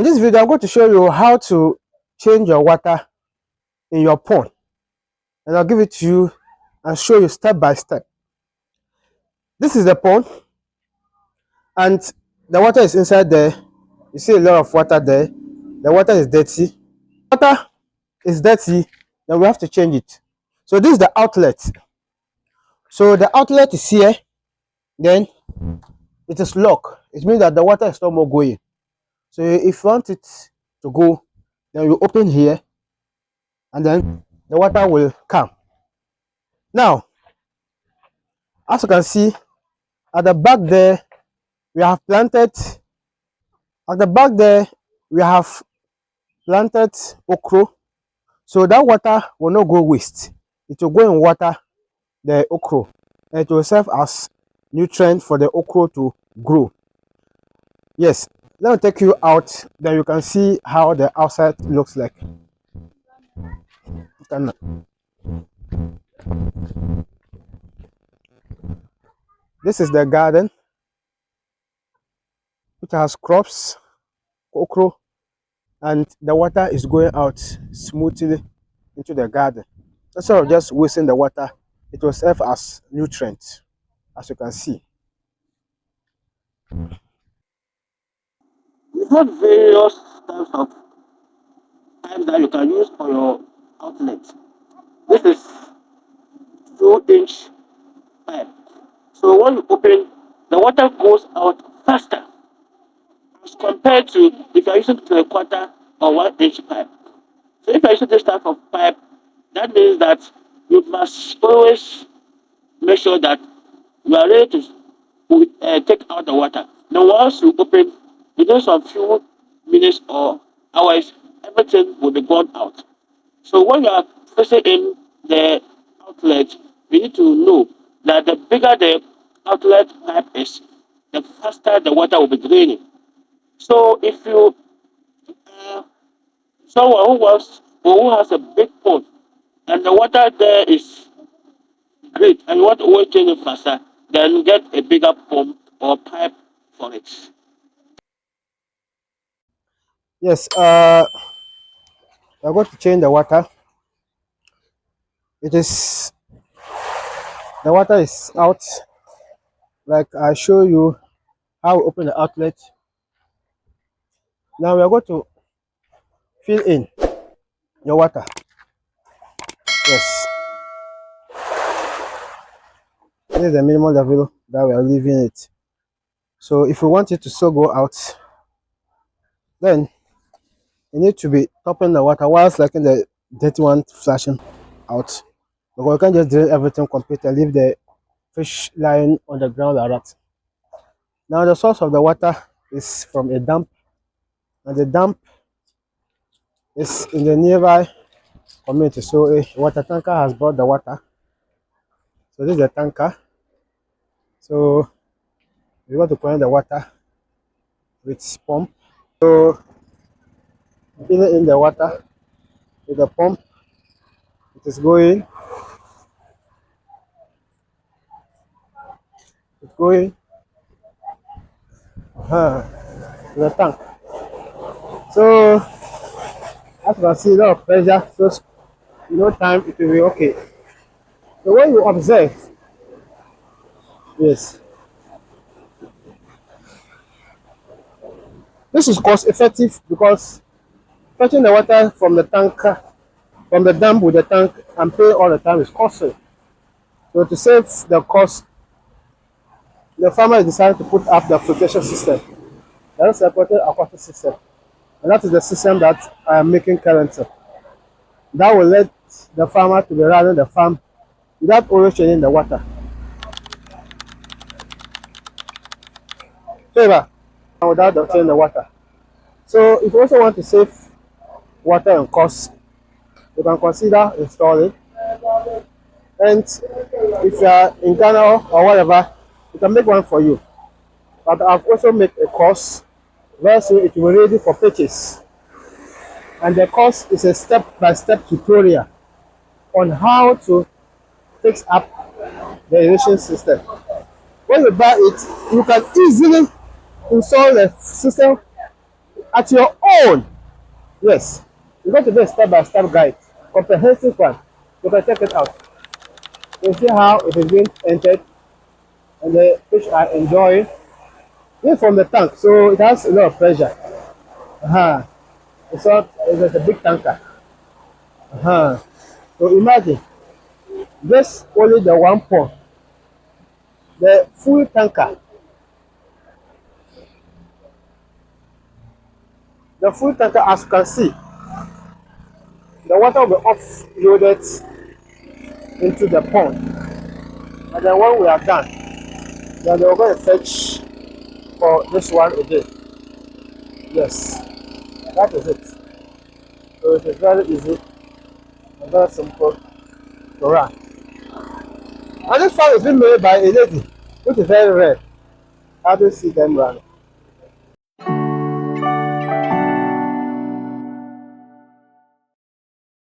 this video, I'm going to show you how to change your water in your pond, and I'll give it to you and show you step by step. This is the pond, and the water is inside there. You see a lot of water there. The water is dirty. Water is dirty, then we have to change it. So this is the outlet. So the outlet is here, then it is locked. It means that the water is no more going. So if you want it to go, then you open here, and then the water will come. Now, as you can see, at the back there, we have planted. At the back there, we have planted okra. So that water will not go waste. It will go in water the okra, and it will serve as nutrient for the okra to grow. Yes, let me take you out, then you can see how the outside looks like. This is the garden, which has crops, okra, and the water is going out smoothly into the garden. Instead of just wasting the water, it will serve as nutrient, as you can see. We have various types of pipes that you can use for your outlet. This is 2-inch pipe. So when you open, the water goes out faster as compared to if you're using 3/4 or 1-inch pipe. So if you're using this type of pipe, that means that you must always make sure that you are ready to take out the water. Then once you open, within some few minutes or hours, everything will be gone out. So when you are placing in the outlet, you need to know that the bigger the outlet pipe is, the faster the water will be draining. So if you someone who has a big pond and the water there is great and you want to always change it faster, then get a bigger pump or pipe for it. Yes, we're going to change the water. The water is out. Like I show you how we open the outlet. Now we are going to fill in your water. Yes, this is the minimum level that we are leaving it. So if we want it to still go out, then you need to be topping the water whilst letting the dirty one flashing out. Because you can't just drain everything completely and leave the fish lying on the ground like that. Now the source of the water is from a dam, and the dam is in the nearby community. So a water tanker has brought the water. So this is the tanker. So we want to connect the water with pump. So fill it in the water with the pump. It is going. It's going to the tank. So as you can see, a lot of pressure. So no time, it will be okay. So when you observe, yes, this is cost effective because fetching the water from the tanker, from the dam with the tank and pay all the time is costly. So to save the cost, the farmer decided to put up the filtration system. That is separated aquatic system, and that is the system that I am making currently. That will let the farmer to be running the farm without always changing the water. Favor, and without changing the water. So if you also want to save water and cost, you can consider installing. And if you are in Ghana or whatever, we can make one for you. But I've also made a course where so it will be ready for purchase. And the course is a step-by-step tutorial on how to fix up the irrigation system. When you buy it, you can easily install the system at your own. Yes, you're going to do a step-by-step guide, comprehensive one. You can check it out. You see how it is being entered, and the fish are enjoying it from the tank, so it has a lot of pressure. It's not. It's a big tanker. So imagine just only the one pond, the full tanker. The full tanker, as you can see, the water will be offloaded into the pond, and then when we are done, then they will go and fetch for this one again. Yes, that is it. So it is very easy and very simple to run. And this farm is being made by a lady, which is very rare. I don't see them running.